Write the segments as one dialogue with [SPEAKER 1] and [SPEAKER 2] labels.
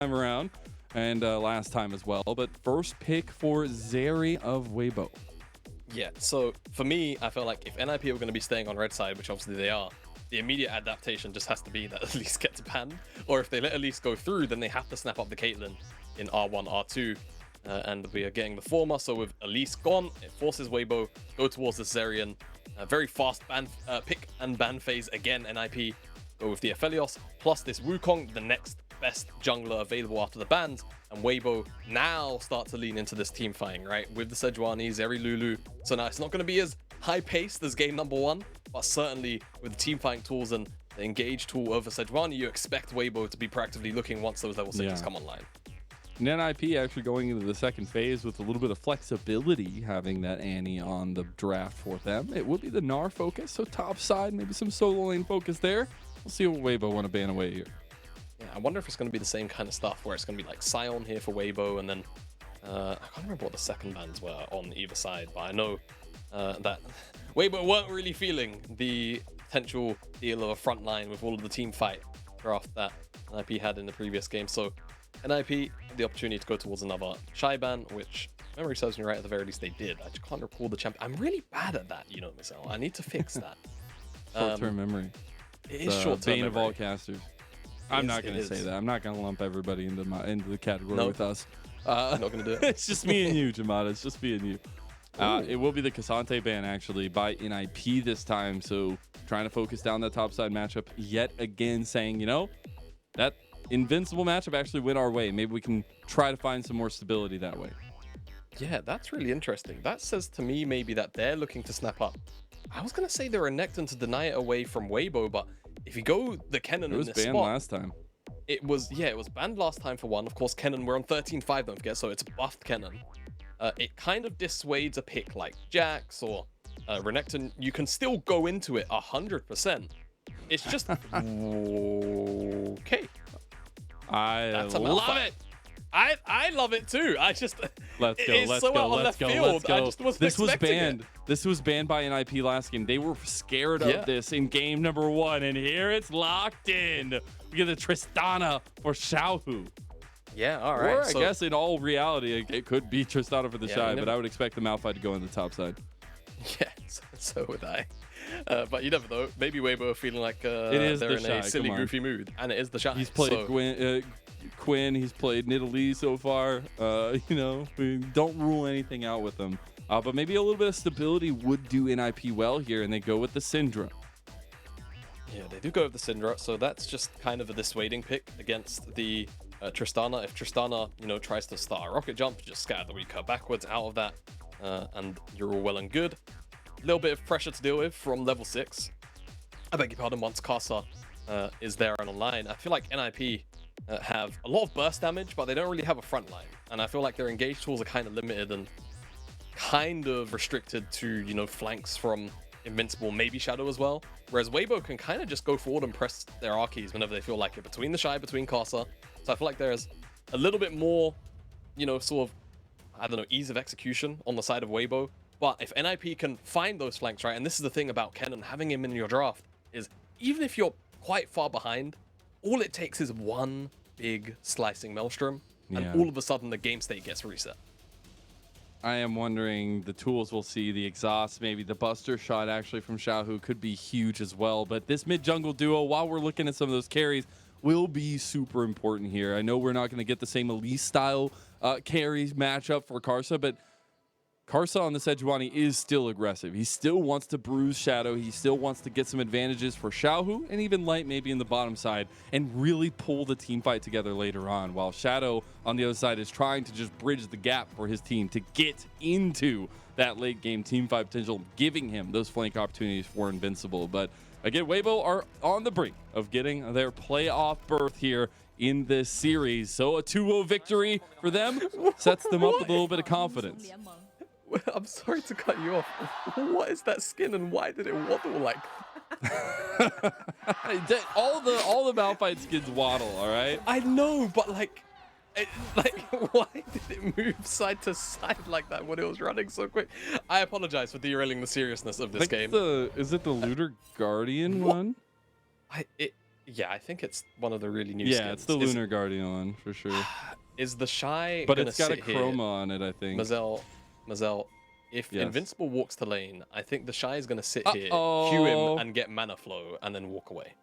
[SPEAKER 1] time around and last time as well. But first pick for Zeri of Weibo.
[SPEAKER 2] Yeah, so for me, I feel like if NIP are going to be staying on red side, which obviously they are, the immediate adaptation just has to be that Elise gets banned. Or if they let Elise go through, then they have to snap up the Caitlyn in R1, R2. And we are getting the former, so with Elise gone, it forces Weibo go towards the Zerian. Very fast ban, pick and ban phase again. NIP go with the Aphelios, plus this Wukong, the next best jungler available after the bans. And Weibo now start to lean into this team fighting, right? With the Sejuani, Zeri, Lulu. So now it's not going to be as high-paced as game number 1, but certainly with the team fighting tools and the engage tool over Sejuani, you expect Weibo to be proactively looking once those level 6s come online.
[SPEAKER 1] And NIP actually going into the second phase with a little bit of flexibility, having that Annie on the draft for them. It will be the Gnar focus, so top side, maybe some solo lane focus there. We'll see what Weibo want to ban away here.
[SPEAKER 2] Yeah, I wonder if it's going to be the same kind of stuff where it's going to be like Sion here for Weibo, and then I can't remember what the second bans were on either side, but I know that Weibo weren't really feeling the potential deal of a front line with all of the team fight draft that NIP had in the previous game. So NIP had the opportunity to go towards another Shy ban, which, if memory serves me right, at the very least they did. I just can't recall the champ. I'm really bad at that, you know, Mazel. I need to fix that.
[SPEAKER 1] Short-term memory.
[SPEAKER 2] It is short-term
[SPEAKER 1] bane
[SPEAKER 2] memory.
[SPEAKER 1] of all casters. I'm not going to say that. I'm not going to lump everybody into the category with us.
[SPEAKER 2] I'm not going to do it.
[SPEAKER 1] It's just me and you, Jamada. It's just me and you. It will be the Cassante ban, actually, by NIP this time. So trying to focus down that topside matchup yet again, saying, you know, that Invincible matchup actually went our way. Maybe we can try to find some more stability that way.
[SPEAKER 2] Yeah, that's really interesting. That says to me maybe that they're looking to snap up. I was going to say they're a Necton to deny it away from Weibo, but if you go the Kennen in this spot...
[SPEAKER 1] It was banned last time.
[SPEAKER 2] It was banned last time for one. Of course, Kennen, we're on 13-5, don't forget, so it's buffed Kennen. It kind of dissuades a pick like Jax or Renekton. You can still go into it 100%. It's just... okay.
[SPEAKER 1] I love it.
[SPEAKER 2] I love it too. I just
[SPEAKER 1] let's go. This was banned. This was banned by NIP last game. They were scared of this in game number 1, and here it's locked in. We get the Tristana for Xiaohu.
[SPEAKER 2] Yeah, all right.
[SPEAKER 1] Or I guess in all reality, it could be Tristana for the Shy, but I would expect the Malphite to go on the top side.
[SPEAKER 2] Yeah, so would I. But you never know. Maybe Weibo are feeling like they're in a silly, goofy mood, and it is the Shy.
[SPEAKER 1] He's played Quinn, he's played Nidalee so far. You know, we don't rule anything out with them. But maybe a little bit of stability would do NIP well here, and they go with the Syndra.
[SPEAKER 2] Yeah, they do go with the Syndra, so that's just kind of a dissuading pick against the Tristana. If Tristana, you know, tries to start a rocket jump, just scatter the recur backwards out of that, and you're all well and good. A little bit of pressure to deal with from level 6. I beg your pardon, once Karsa is there and online. I feel like NIP have a lot of burst damage, but they don't really have a front line. And I feel like their engage tools are kind of limited and kind of restricted to, you know, flanks from Invincible, maybe Shadow as well. Whereas Weibo can kind of just go forward and press their R keys whenever they feel like it, between the Shy, between Karsa. So I feel like there's a little bit more, you know, sort of, I don't know, ease of execution on the side of Weibo. But if NIP can find those flanks, right, and this is the thing about Kennen, having him in your draft, is even if you're quite far behind, all it takes is one big slicing maelstrom, and all of a sudden the game state gets reset.
[SPEAKER 1] I am wondering, the tools we'll see, the exhaust, maybe the buster shot actually from Xiaohu could be huge as well. But this mid-jungle duo, while we're looking at some of those carries, will be super important here. I know we're not going to get the same Elise-style carries matchup for Karsa, but Karsa on the Sejuani is still aggressive. He still wants to bruise Shadow. He still wants to get some advantages for Xiaohu and even Light maybe in the bottom side and really pull the team fight together later on, while Shadow on the other side is trying to just bridge the gap for his team to get into that late game team fight potential, giving him those flank opportunities for Invincible. But again, Weibo are on the brink of getting their playoff berth here in this series. So a 2-0 victory for them sets them up with a little bit of confidence.
[SPEAKER 2] I'm sorry to cut you off. What is that skin and why did it waddle like
[SPEAKER 1] all the Malphite skins waddle, all right?
[SPEAKER 2] I know, but like why did it move side to side like that when it was running so quick? I apologize for derailing the seriousness of this game.
[SPEAKER 1] Is it the Looter Guardian one?
[SPEAKER 2] Yeah, I think it's one of the really new
[SPEAKER 1] Yeah,
[SPEAKER 2] skins.
[SPEAKER 1] it's the Lunar Guardian one for sure.
[SPEAKER 2] Is TheShy
[SPEAKER 1] But
[SPEAKER 2] gonna
[SPEAKER 1] it's got a
[SPEAKER 2] sit here?
[SPEAKER 1] chroma on it, I think.
[SPEAKER 2] Mazel, if
[SPEAKER 1] Yes.
[SPEAKER 2] Invincible walks to lane, I think TheShy is gonna sit here,
[SPEAKER 1] Uh-oh.
[SPEAKER 2] queue him, and get mana flow, and then walk away.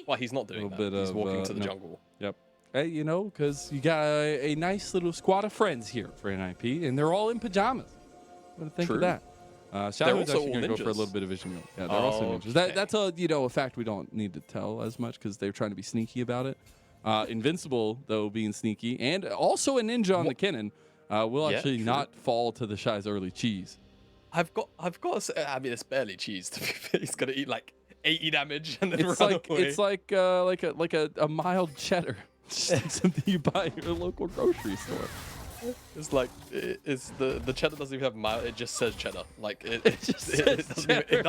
[SPEAKER 2] Well, he's not doing that. He's walking to the jungle.
[SPEAKER 1] Yep. Hey, you know, because you got a nice little squad of friends here for NIP, and they're all in pajamas. What do you think of that? Xiaohu's actually going to go for a little bit of vision. Yeah, they're also ninjas. That's a fact we don't need to tell as much because they're trying to be sneaky about it. Invincible, though, being sneaky, and also a ninja on the Kennen, will actually not fall to TheShy's early cheese.
[SPEAKER 2] I've got to say, I mean, it's barely cheese. To be fair. He's gonna eat like 80 damage and then
[SPEAKER 1] It's
[SPEAKER 2] run
[SPEAKER 1] like
[SPEAKER 2] away.
[SPEAKER 1] it's like a mild cheddar, something you buy at your local grocery store.
[SPEAKER 2] It's like it's the cheddar doesn't even have mild. It just says cheddar. Like it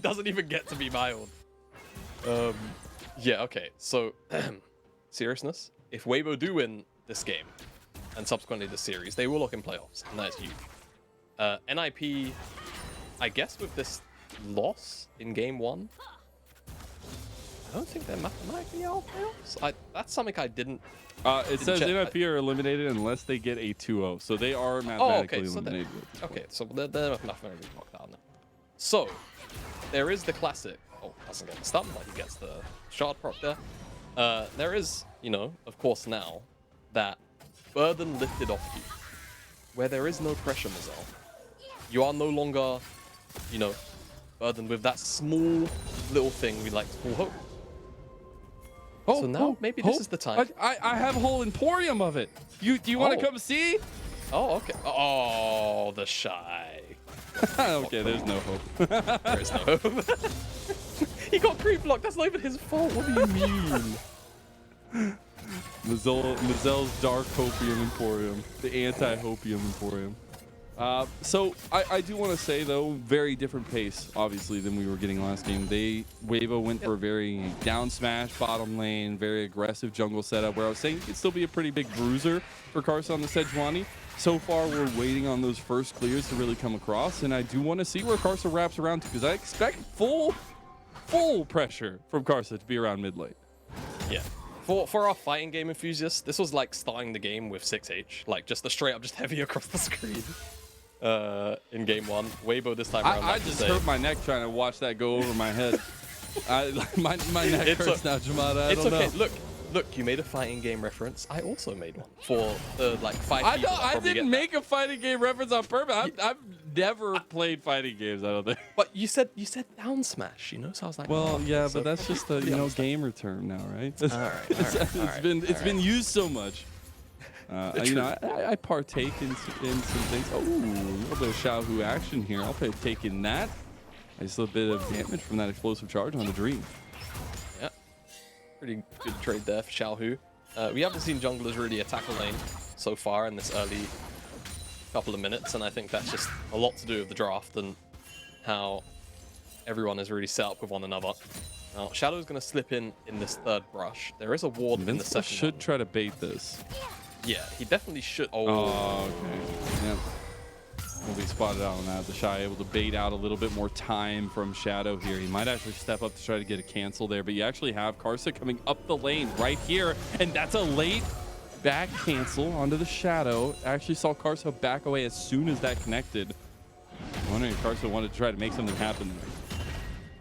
[SPEAKER 2] doesn't even get to be mild. Yeah. Okay. So seriousness. If Weibo do win this game and subsequently the series, they will look in playoffs, and that is huge. NIP, I guess with this loss in game 1, I don't think they're mathematically out of playoffs. That's something I didn't.
[SPEAKER 1] It says NIP are eliminated unless they get a 2-0, so they are mathematically eliminated.
[SPEAKER 2] Okay, so they're mathematically knocked out now. So there is the classic. Oh, doesn't get the stun, but he gets the shard proc there. There is, of course, now that burden lifted off you, where there is no pressure, Mazel. You are no longer, burdened with that small little thing we like to call hope. So now maybe this is the time.
[SPEAKER 1] I have a whole emporium of it. Do you want to come see?
[SPEAKER 2] Oh, okay. Oh, TheShy.
[SPEAKER 1] Okay, there's no hope.
[SPEAKER 2] There is no hope. He got creep blocked. That's not even his fault. What do you mean?
[SPEAKER 1] Mazel's Dark Hopium Emporium, the anti-Hopium Emporium. So I do want to say though, very different pace, obviously, than we were getting last game. Weibo went for a very down smash bottom lane, very aggressive jungle setup, where I was saying it could still be a pretty big bruiser for Karsa on the Sejuani. So far, we're waiting on those first clears to really come across, and I do want to see where Karsa wraps around to, because I expect full pressure from Karsa to be around mid lane.
[SPEAKER 2] Yeah. For our fighting game enthusiasts, this was like starting the game with 6H, like just the straight up, just heavy across the screen. In game 1, Weibo this time around.
[SPEAKER 1] I just hurt my neck trying to watch that go over my head. My neck hurts now, Jamada. I don't know.
[SPEAKER 2] Look, you made a fighting game reference. I also made one for the 5 people.
[SPEAKER 1] I didn't make a fighting game reference on purpose. I've never played fighting games, I don't think.
[SPEAKER 2] But you said down smash, so I was like,
[SPEAKER 1] well, yeah, but that's just a gamer term now, right?
[SPEAKER 2] All right.
[SPEAKER 1] It's been used so much. I partake in some things. Oh, a little bit of Xiaohu action here. I'll partake in that. Just a little bit of damage from that explosive charge on the Dream.
[SPEAKER 2] Yeah, pretty good trade there for Xiaohu. We haven't seen junglers really attack a lane so far in this early couple of minutes, and I think that's just a lot to do with the draft and how everyone is really set up with one another. Now, Shadow's going to slip in this third brush. There is a ward in the second
[SPEAKER 1] should try to bait this.
[SPEAKER 2] Yeah, he definitely should.
[SPEAKER 1] Oh, okay. Yep. Will be spotted out on that. TheShy able to bait out a little bit more time from Shadow here. He might actually step up to try to get a cancel there, but you actually have Karsa coming up the lane right here, and that's a late back cancel onto the Shadow. Actually saw Karsa back away as soon as that connected. I'm wondering if Karsa wanted to try to make something happen there.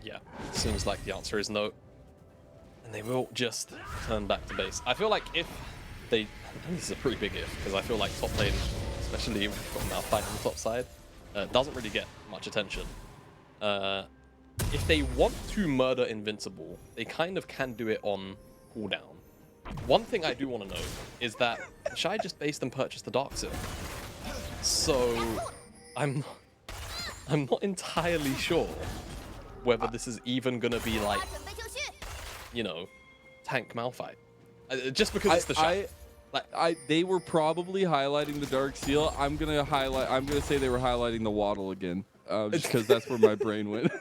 [SPEAKER 2] Yeah, seems like the answer is no. And they will just turn back to base. I feel like if they... And this is a pretty big if, because I feel like top lane, especially from Malphite on the top side, doesn't really get much attention. If they want to murder Invincible, they kind of can do it on cooldown. One thing I do want to know is that TheShy just based and purchased the Dark Seal. So I'm not entirely sure whether this is even going to be like, tank Malphite. Just because it's TheShy.
[SPEAKER 1] They were probably highlighting the Dark Seal. I'm gonna say they were highlighting the Waddle again, just because that's where my brain went,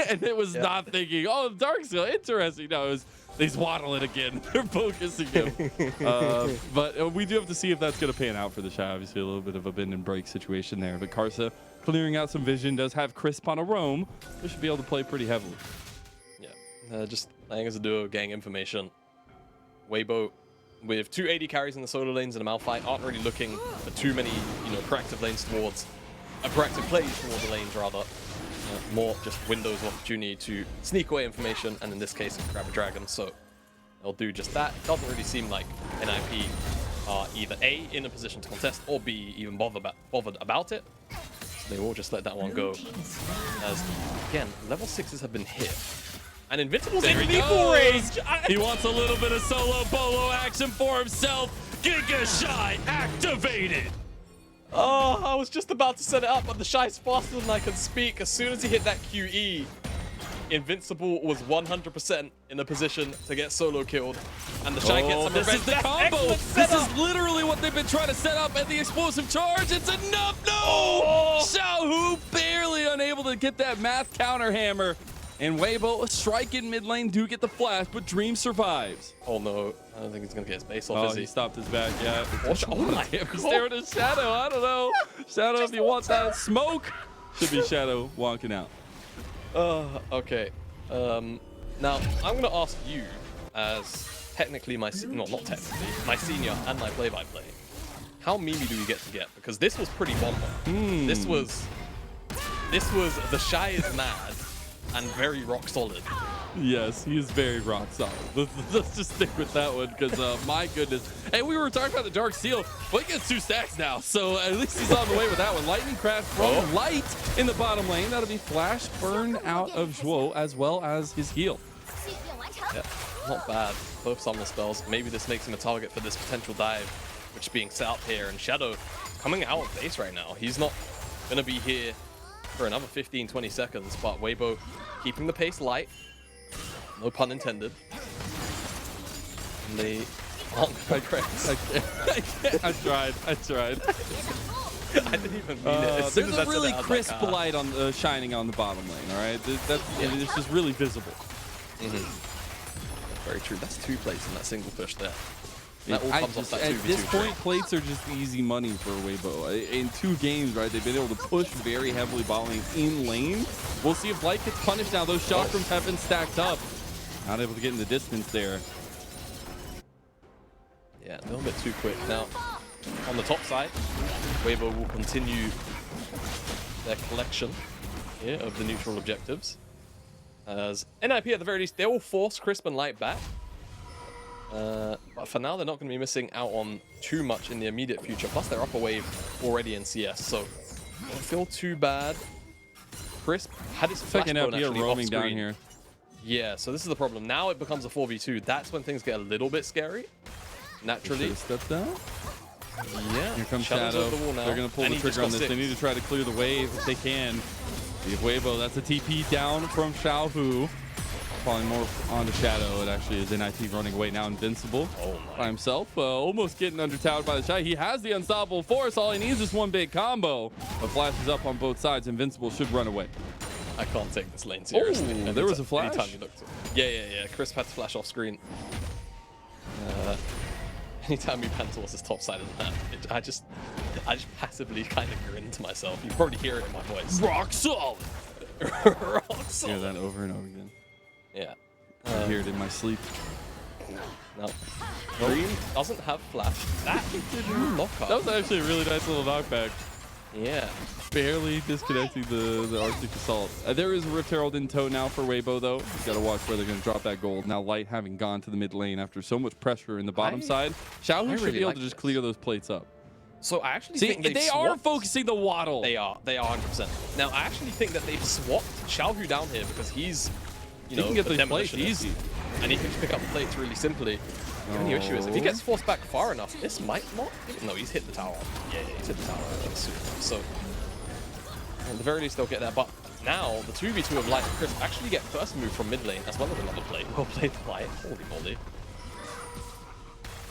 [SPEAKER 1] and it was not thinking, oh, the Dark Seal, interesting. No, it was they Waddle it again. They're focusing him. But we do have to see if that's gonna pan out for TheShy. Obviously, a little bit of a bend and break situation there, but Karsa clearing out some vision, does have Crisp on a roam. They should be able to play pretty heavily.
[SPEAKER 2] Yeah, Just playing as a duo, getting information. Weibo, with 2 AD carries in the solo lanes and a Malphite, aren't really looking for too many, proactive lanes towards, proactive plays towards the lanes rather. More just windows of opportunity to sneak away information, and in this case, grab a dragon. So they'll do just that. It doesn't really seem like NIP are either A, in a position to contest, or B, even bothered about it. So they will just let that one go. As, again, level 6s have been hit. And Invincible's in lethal range!
[SPEAKER 1] He wants a little bit of solo bolo action for himself. TheShy activated!
[SPEAKER 2] Oh, I was just about to set it up, but TheShy's faster than I can speak. As soon as he hit that QE, Invincible was 100% in a position to get solo killed. And TheShy gets some
[SPEAKER 1] this
[SPEAKER 2] revenge.
[SPEAKER 1] is the combo! This is literally what they've been trying to set up, and the explosive charge, it's enough! No!
[SPEAKER 2] Oh.
[SPEAKER 1] Xiaohu barely unable to get that math counter hammer. And Weibo, a strike in mid lane, do get the flash, but Dream survives.
[SPEAKER 2] Oh no, I don't think he's gonna get his base off, is he?
[SPEAKER 1] He stopped his back, yeah.
[SPEAKER 2] Oh my god.
[SPEAKER 1] He's staring at Shadow, I don't know. Shadow, if you want that smoke, should be Shadow walking out.
[SPEAKER 2] Okay. Now, I'm gonna ask you, as technically my, not technically, my senior and my play-by-play, how memey do we get to get? Because this was pretty bomber. This was TheShy is mad. And very rock solid.
[SPEAKER 1] Yes, he is very rock solid. Let's just stick with that one, because my goodness. Hey, we were talking about the Dark Seal. Well, he gets 2 stacks now, so at least he's on the way with that one. Lightning Crash from Light in the bottom lane. That'll be flash burn out of Zhuo, as well as his heal.
[SPEAKER 2] Yeah, not bad. Both summon spells. Maybe this makes him a target for this potential dive, which is being set up here. And Shadow coming out of base right now. He's not going to be here for another 15-20 seconds, but Weibo keeping the pace light, no pun intended. And they aren't going to
[SPEAKER 1] I tried.
[SPEAKER 2] I didn't even mean it.
[SPEAKER 1] There's a really crisp light on shining on the bottom lane, all right? It's just really visible.
[SPEAKER 2] Very true. That's 2 plates in that single push there. That all comes off that 2v2
[SPEAKER 1] at this point, plates are just easy money for Weibo. In 2 games, right, they've been able to push very heavily bot lane in lane. We'll see if Light gets punished now. Those shots from have been stacked up. Not able to get in the distance there.
[SPEAKER 2] Yeah, a little bit too quick. Now, on the top side, Weibo will continue their collection here of the neutral objectives. As NIP, at the very least, they will force Crisp and Light back. But for now, they're not going to be missing out on too much in the immediate future. Plus, they're up a wave already in CS, so don't feel too bad. Crisp had his flash bone actually
[SPEAKER 1] roaming down here.
[SPEAKER 2] Yeah, so this is the problem. Now it becomes a 4v2. That's when things get a little bit scary. Naturally.
[SPEAKER 1] Step down.
[SPEAKER 2] Yeah.
[SPEAKER 1] Here comes Shadow. They're going to pull the trigger on this. They need to try to clear the wave if they can. See if Weibo, that's a TP down from Xiaohu. Falling more onto Shadow. It actually is NIP running away now. Invincible by himself. Almost getting undertowered by TheShy. He has the unstoppable force. All he needs is one big combo. But flashes up on both sides. Invincible should run away.
[SPEAKER 2] I can't take this lane seriously.
[SPEAKER 1] There was a flash?
[SPEAKER 2] Anytime you looked. Yeah. Crisp had to flash off screen. Anytime you pan towards this top side of the map, I just passively kind of grin to myself. You probably hear it in my voice.
[SPEAKER 1] Rock solid.
[SPEAKER 2] Rock solid.
[SPEAKER 1] Hear that over and over again.
[SPEAKER 2] Yeah.
[SPEAKER 1] I hear it in my sleep.
[SPEAKER 2] No. Dream doesn't have flash. That didn't knock up.
[SPEAKER 1] That was actually a really nice little knockback.
[SPEAKER 2] Yeah.
[SPEAKER 1] Barely disconnecting the Arctic Assault. There is a Rift Herald in tow now for Weibo, though. You've got to watch where they're going to drop that gold. Now, Light having gone to the mid lane after so much pressure in the bottom side. Xiaohu should be able to just clear those plates up.
[SPEAKER 2] So I actually think
[SPEAKER 1] they are focusing the waddle.
[SPEAKER 2] They are 100%. Now, I actually think that they've swapped Xiaohu down here because he's, you
[SPEAKER 1] can get the plates easy.
[SPEAKER 2] And he can just pick up the plates really simply. The only issue is if he gets forced back far enough, this might not. No, he's hit the tower. Yeah, he's hit the tower. So, at the very least, they'll get there. But now, the 2v2 of Light and Crisp actually get first move from mid lane as well as another plate. Well played, Light. Holy moly.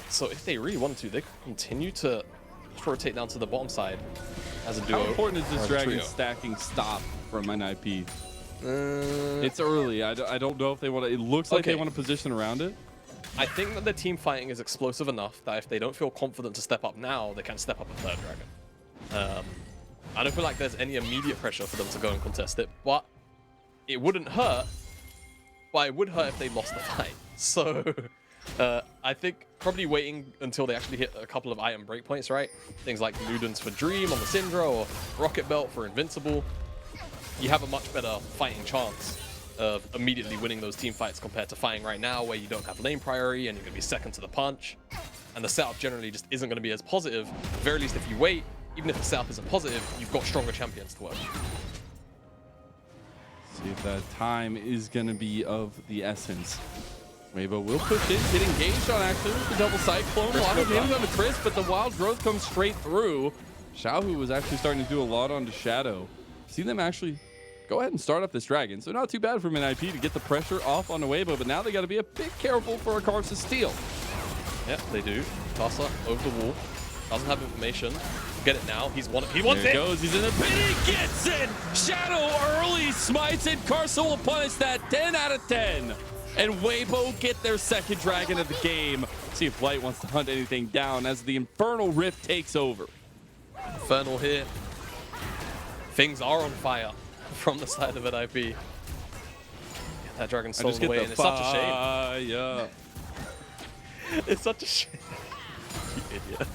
[SPEAKER 2] So, if they really wanted to, they could continue to rotate down to the bottom side as a duo.
[SPEAKER 1] How important is this dragon stacking stop from NIP? It's early. I don't know if they want to. It looks like they want to position around it.
[SPEAKER 2] I think that the team fighting is explosive enough that if they don't feel confident to step up now, they can step up a third dragon. I don't feel like there's any immediate pressure for them to go and contest it, but it wouldn't hurt. but it would hurt if they lost the fight. So I think probably waiting until they actually hit a couple of item breakpoints, right? Things like Ludens for Dream on the Syndra or Rocket Belt for Invincible. You have a much better fighting chance of immediately winning those team fights compared to fighting right now where you don't have lane priority and you're going to be second to the punch. And the setup generally just isn't going to be as positive. At the very least, if you wait, even if the setup isn't positive, you've got stronger champions to work.
[SPEAKER 1] See if that time is going to be of the essence. Weibo will push in, get engaged on actually with the double cyclone. A lot of damage on the Chris, but the wild growth comes straight through. Xiaohu was actually starting to do a lot onto Shadow. See them actually go ahead and start up this dragon. So not too bad from an IP to get the pressure off on the Weibo, but now they got to be a bit careful for a Karsa steal.
[SPEAKER 2] Yeah, they do. Karsa over the wall. Doesn't have information. Get it now. He wants
[SPEAKER 1] there
[SPEAKER 2] it.
[SPEAKER 1] He goes. He's in the pit. He gets it. Shadow early smites it. Karsa will punish that 10 out of 10. And Weibo get their second dragon of the game. See if Blight wants to hunt anything down as the Infernal Rift takes over.
[SPEAKER 2] Infernal here. Things are on fire from the side of an IP. Get that dragon stolen away, and it's such a shame.
[SPEAKER 1] Yeah.
[SPEAKER 2] It's such a shame. You idiot.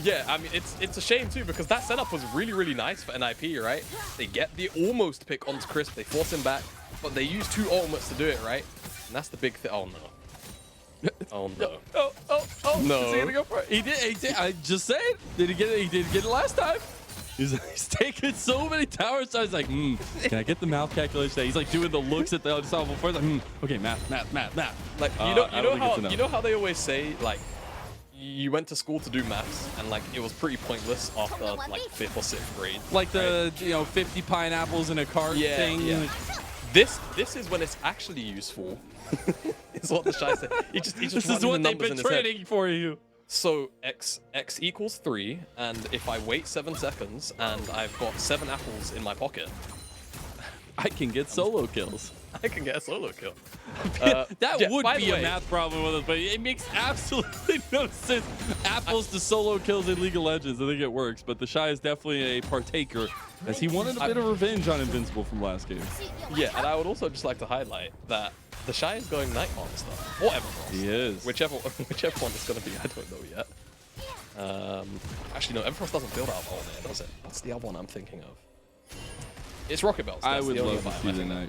[SPEAKER 2] Yeah, I mean, it's a shame too because that setup was really nice for NIP, right? They get the almost pick onto Crisp, they force him back, but they use 2 ultimates to do it, right? And that's the big thing. Oh no. Oh no.
[SPEAKER 1] Oh
[SPEAKER 2] no.
[SPEAKER 1] Is he gonna go for it? He did. I just said. Did he get it? He did get it last time. He's taking so many towers. So he's like, can I get the math calculation? He's like doing the looks at the unsolvable first. Like, okay, math.
[SPEAKER 2] Like you know how they always say like you went to school to do maths and like it was pretty pointless after like 5th or 6th grade.
[SPEAKER 1] Like the 50 pineapples in a cart thing.
[SPEAKER 2] Yeah. This is when it's actually useful. Is what TheShy said. He just
[SPEAKER 1] this is what they've been training for you.
[SPEAKER 2] So x equals 3, and if I wait 7 seconds and I've got 7 apples in my pocket,
[SPEAKER 1] I can get solo kills.
[SPEAKER 2] I can get a solo kill.
[SPEAKER 1] That
[SPEAKER 2] yeah,
[SPEAKER 1] would be a math problem with us, but it makes absolutely no sense. Apples to solo kills in League of Legends, I think it works, but TheShy is definitely a partaker as he wanted a bit of revenge on Invincible from last game.
[SPEAKER 2] Yeah, and I would also just like to highlight that TheShy is going Night Monster, or Everfrost.
[SPEAKER 1] He is.
[SPEAKER 2] Whichever one it's going to be, I don't know yet. Actually, no, Everfrost doesn't build out all there, does it? What's the other one I'm thinking of? It's Rocket Belts.
[SPEAKER 1] I would love to see the Night.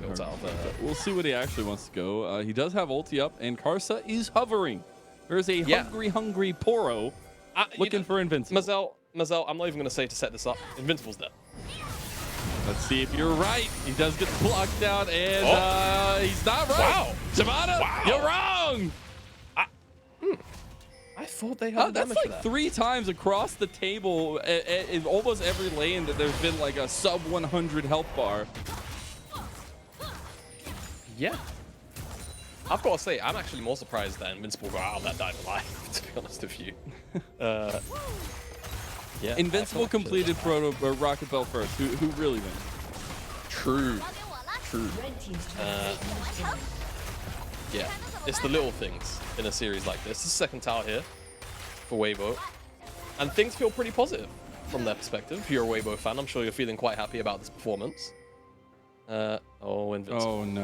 [SPEAKER 1] We'll see what he actually wants to go. He does have ulti up, and Karsa is hovering. There's a hungry Poro looking for Invincible.
[SPEAKER 2] Mazel, I'm not even going to say to set this up. Invincible's dead.
[SPEAKER 1] Let's see if you're right. He does get blocked out, and he's not right.
[SPEAKER 2] Wow.
[SPEAKER 1] Jamada, you're wrong.
[SPEAKER 2] I thought they had
[SPEAKER 1] that's like 3 times across the table in almost every lane that there's been like a sub 100 health bar.
[SPEAKER 2] Yeah. I've got to say, I'm actually more surprised that Invincible got out of that dive alive, to be honest with you. Yeah.
[SPEAKER 1] Invincible completed Rocket Belt first. Who really wins?
[SPEAKER 2] True. Yeah. It's the little things in a series like this. This is the 2nd tower here for Weibo. And things feel pretty positive from their perspective. If you're a Weibo fan, I'm sure you're feeling quite happy about this performance. Invincible.
[SPEAKER 1] Oh no.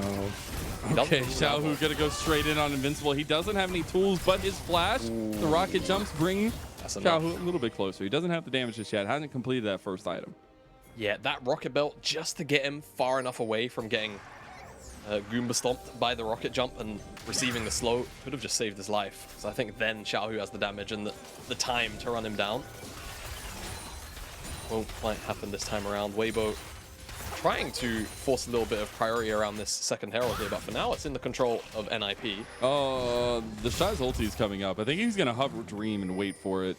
[SPEAKER 1] Okay, Xiaohu gonna go straight in on Invincible. He doesn't have any tools, but his flash, the rocket jumps bring Xiaohu a little bit closer. He doesn't have the damage just yet. Hasn't completed that first item.
[SPEAKER 2] Yeah, that rocket belt just to get him far enough away from getting Goomba stomped by the rocket jump and receiving the slow could have just saved his life. So I think then Xiaohu has the damage and the time to run him down. Won't quite happen this time around. Weibo trying to force a little bit of priority around this 2nd Herald here, but for now it's in the control of NIP.
[SPEAKER 1] TheShy's ulti is coming up. I think he's gonna hover Dream and wait for it.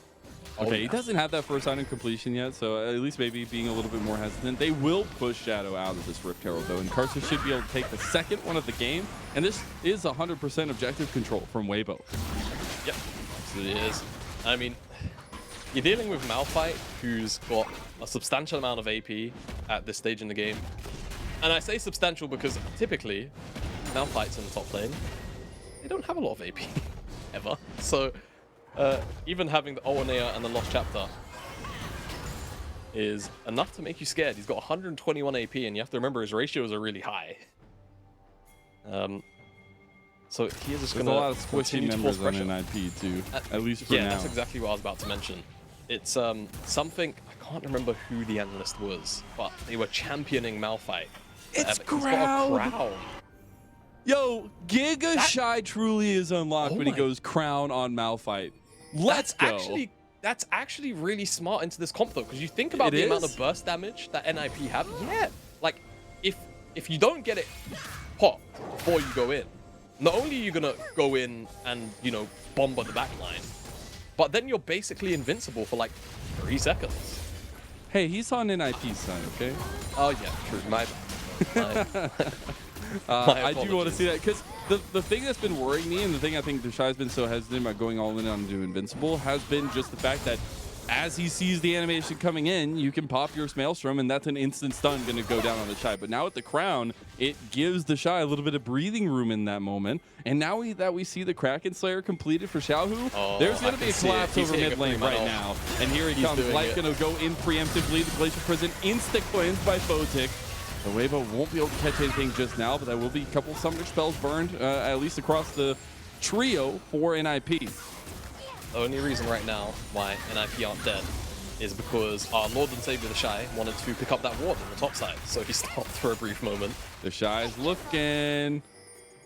[SPEAKER 1] Okay, he doesn't have that first item completion yet, so at least maybe being a little bit more hesitant. They will push Shadow out of this Rift Herald though, and Karsa should be able to take the 2nd one of the game, and this is 100% objective control from Weibo.
[SPEAKER 2] Yep, absolutely is. I mean, you're dealing with Malphite, who's got a substantial amount of AP at this stage in the game. And I say substantial because typically, Malphite's in the top lane. They don't have a lot of AP, ever. So, even having the Owanea and the Lost Chapter is enough to make you scared. He's got 121 AP, and you have to remember his ratios are really high. So he is just going
[SPEAKER 1] a
[SPEAKER 2] to
[SPEAKER 1] lot of squishy members on NIP too, at least for
[SPEAKER 2] yeah,
[SPEAKER 1] now.
[SPEAKER 2] that's exactly what I was about to mention. It's something, I can't remember who the analyst was, but they were championing Malphite.
[SPEAKER 1] It's
[SPEAKER 2] He's got a crown.
[SPEAKER 1] Yo, Giga Shy truly is unlocked when he goes crown on Malphite. Let's go.
[SPEAKER 2] That's actually really smart into this comp though, because you think about the amount of burst damage that NIP have. Yeah, like if you don't get it popped before you go in, not only are you gonna go in and, you know, bomb at the back line, but then you're basically invincible for like 3 seconds.
[SPEAKER 1] Hey, he's on NIP's side, okay?
[SPEAKER 2] Oh yeah, true. My
[SPEAKER 1] I do want to see that, because the thing that's been worrying me, and the thing I think TheShy's been so hesitant about going all in on do Invincible, has been just the fact that as he sees the animation coming in, you can pop your Maelstrom, and that's an instant stun going to go down on TheShy. But now with the crown, it gives TheShy a little bit of breathing room in that moment. And now that we see the Kraken Slayer completed for Xiaohu, there's going to be a collapse over mid lane right now. And here he comes. Light going to go in preemptively. The Glacier Prison insta-cleansed by Photic. The Weibo won't be able to catch anything just now, but there will be a couple Summoner spells burned, at least across the trio for NIP.
[SPEAKER 2] The only reason right now why NIP aren't dead is because our Lord and Savior TheShy wanted to pick up that ward on the top side, so he stopped for a brief moment. TheShy's
[SPEAKER 1] looking.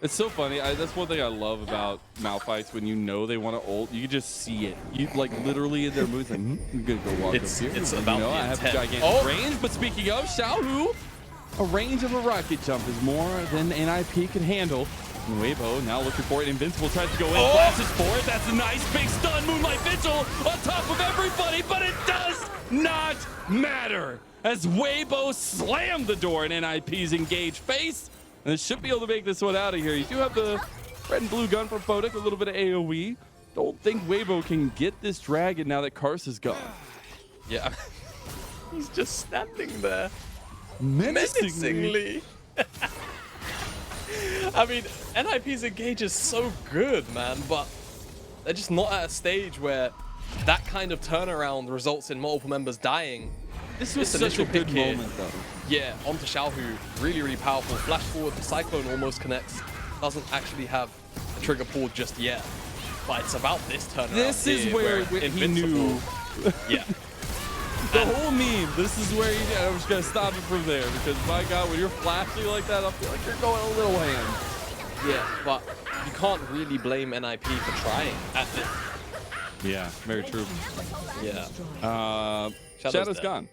[SPEAKER 1] It's so funny. That's one thing I love about Malphites. When you know they want to ult, you can just see it. You like literally in their moves, like, I'm gonna go walk up here.
[SPEAKER 2] It's about
[SPEAKER 1] I have a gigantic range, but speaking of Xiaohu, a range of a rocket jump is more than NIP can handle. Weibo now looking for it. Invincible tries to go in, flashes for it. That's a nice big stun. Moonlight Vigil on top of everybody, but it does not matter as Weibo slammed the door in NIP's engaged face. And they should be able to make this one out of here. You do have the red and blue gun from Photic, a little bit of AoE. Don't think Weibo can get this dragon now that Karsa's gone.
[SPEAKER 2] Yeah, he's just standing there
[SPEAKER 1] menacingly.
[SPEAKER 2] I mean, NIP's engage is so good, man, but they're just not at a stage where that kind of turnaround results in multiple members dying.
[SPEAKER 1] This was such a good moment, though.
[SPEAKER 2] Yeah, onto Xiaohu, really, really powerful. Flash forward, the Cyclone almost connects. Doesn't actually have a trigger pulled just yet, but it's about this turnaround.
[SPEAKER 1] This is where he knew.
[SPEAKER 2] Yeah.
[SPEAKER 1] The whole meme, this is where I'm just going to stop it from there, because my God, when you're flashing like that, I feel like you're going a little ham.
[SPEAKER 2] Yeah, but you can't really blame NIP for trying at this.
[SPEAKER 1] Yeah, very true.
[SPEAKER 2] Yeah.
[SPEAKER 1] Shadow's gone.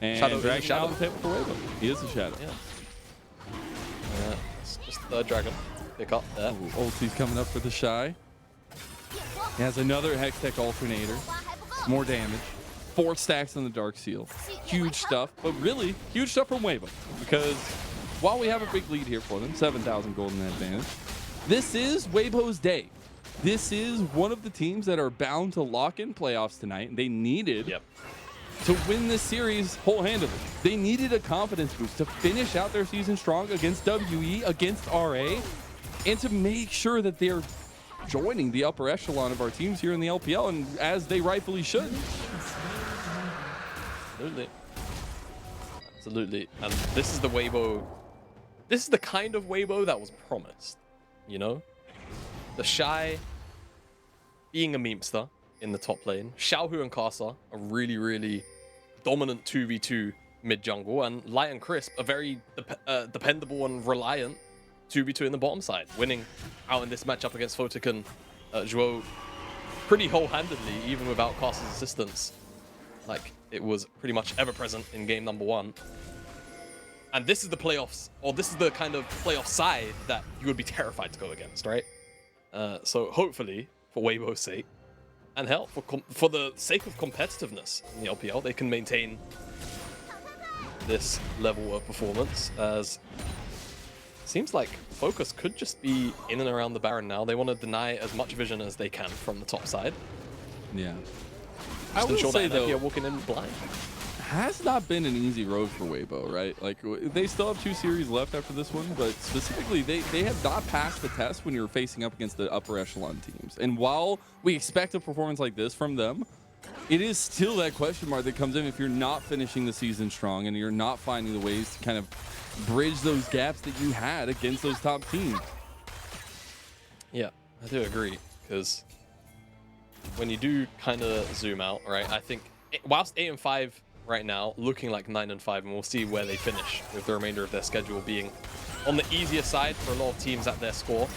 [SPEAKER 1] And Dragon out of the table for Weibo. He is a Shadow.
[SPEAKER 2] Yeah. It's just the Dragon. Pick up there.
[SPEAKER 1] Ulti's coming up for TheShy. He has another Hextech Alternator. More damage. 4 stacks on the Dark Seal. Huge stuff, but really huge stuff from Weibo, because while we have a big lead here for them, 7,000 gold in advantage, this is Weibo's day. This is one of the teams that are bound to lock in playoffs tonight, and they needed to win this series whole-handedly. They needed a confidence boost to finish out their season strong against WE, against RA, and to make sure that they're joining the upper echelon of our teams here in the LPL, and as they rightfully should.
[SPEAKER 2] Absolutely. And this is the Weibo. This is the kind of Weibo that was promised, you know? TheShy being a memester in the top lane. Xiaohu and Karsa, a really, really dominant 2v2 mid-jungle. And Light and Crisp, a very dependable and reliant 2v2 in the bottom side, winning out in this matchup against Photic and Zhuo pretty whole-handedly, even without Karsa's assistance. Like, it was pretty much ever-present in game number 1. And this is the playoffs, or this is the kind of playoff side that you would be terrified to go against, right? So hopefully, for Weibo's sake, and hell, for the sake of competitiveness in the LPL, they can maintain this level of performance, as seems like focus could just be in and around the Baron now. They want to deny as much vision as they can from the top side.
[SPEAKER 1] Yeah.
[SPEAKER 2] I will say, though, you're walking in blind.
[SPEAKER 1] Has not been an easy road for Weibo, right? Like, they still have 2 series left after this one, but specifically, they have not passed the test when you're facing up against the upper echelon teams. And while we expect a performance like this from them, it is still that question mark that comes in if you're not finishing the season strong and you're not finding the ways to kind of bridge those gaps that you had against those top teams.
[SPEAKER 2] Yeah, I do agree, because when you do kind of zoom out, right, I think whilst 8-5 right now, looking like 9-5, and we'll see where they finish with the remainder of their schedule being on the easier side for a lot of teams at their score.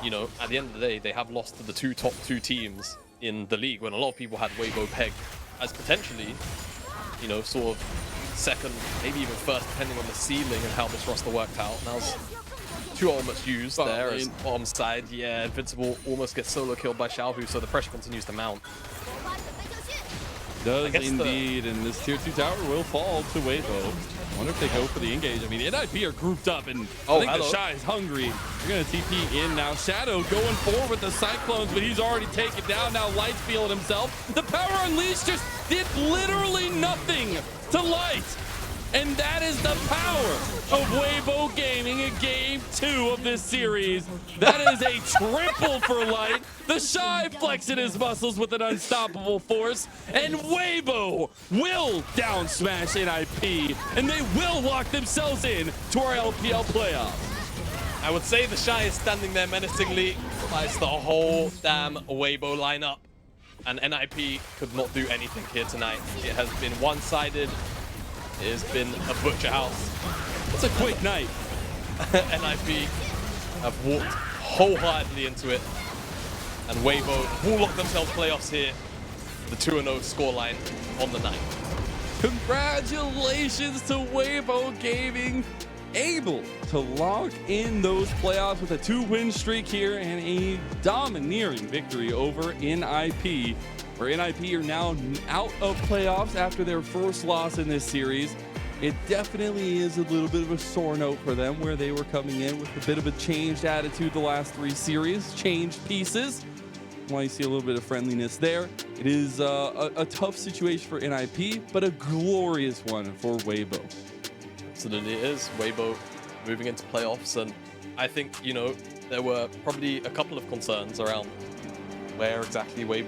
[SPEAKER 2] You know, at the end of the day, they have lost to the top two teams in the league, when a lot of people had Weibo pegged as potentially, you know, sort of second, maybe even first, depending on the ceiling and how this roster worked out. Now, two almost used there as bottom side. Yeah, Invincible almost gets solo killed by Xiaohu, so the pressure continues to mount.
[SPEAKER 1] Does indeed, and this tier 2 tower will fall to Weibo. I wonder if they go for the engage. I mean, the NIP are grouped up, and I think TheShy is hungry. They're going to TP in now. Shadow going forward with the Cyclones, but he's already taken down. Now Light's feeling himself. The power unleashed just did literally nothing to Light. And that is the power of Weibo Gaming in Game 2 of this series. That is a triple for Light. TheShy flexing his muscles with an unstoppable force. And Weibo will down smash NIP. And they will lock themselves in to our LPL playoffs.
[SPEAKER 2] I would say TheShy is standing there menacingly. It's the whole damn Weibo lineup. And NIP could not do anything here tonight. It has been one-sided. It has been a butcher house.
[SPEAKER 1] It's a quick night.
[SPEAKER 2] NIP have walked wholeheartedly into it. And Weibo will lock themselves playoffs here. The 2-0 scoreline on the night.
[SPEAKER 1] Congratulations to Weibo Gaming. Able to lock in those playoffs with a 2-win streak here and a domineering victory over NIP. Where NIP are now out of playoffs after their first loss in this series. It definitely is a little bit of a sore note for them, where they were coming in with a bit of a changed attitude the last 3 series, changed pieces. Why you see a little bit of friendliness there. It is a tough situation for NIP, but a glorious one for Weibo.
[SPEAKER 2] Absolutely it is. Weibo moving into playoffs, and I think, you know, there were probably a couple of concerns around where exactly Weibo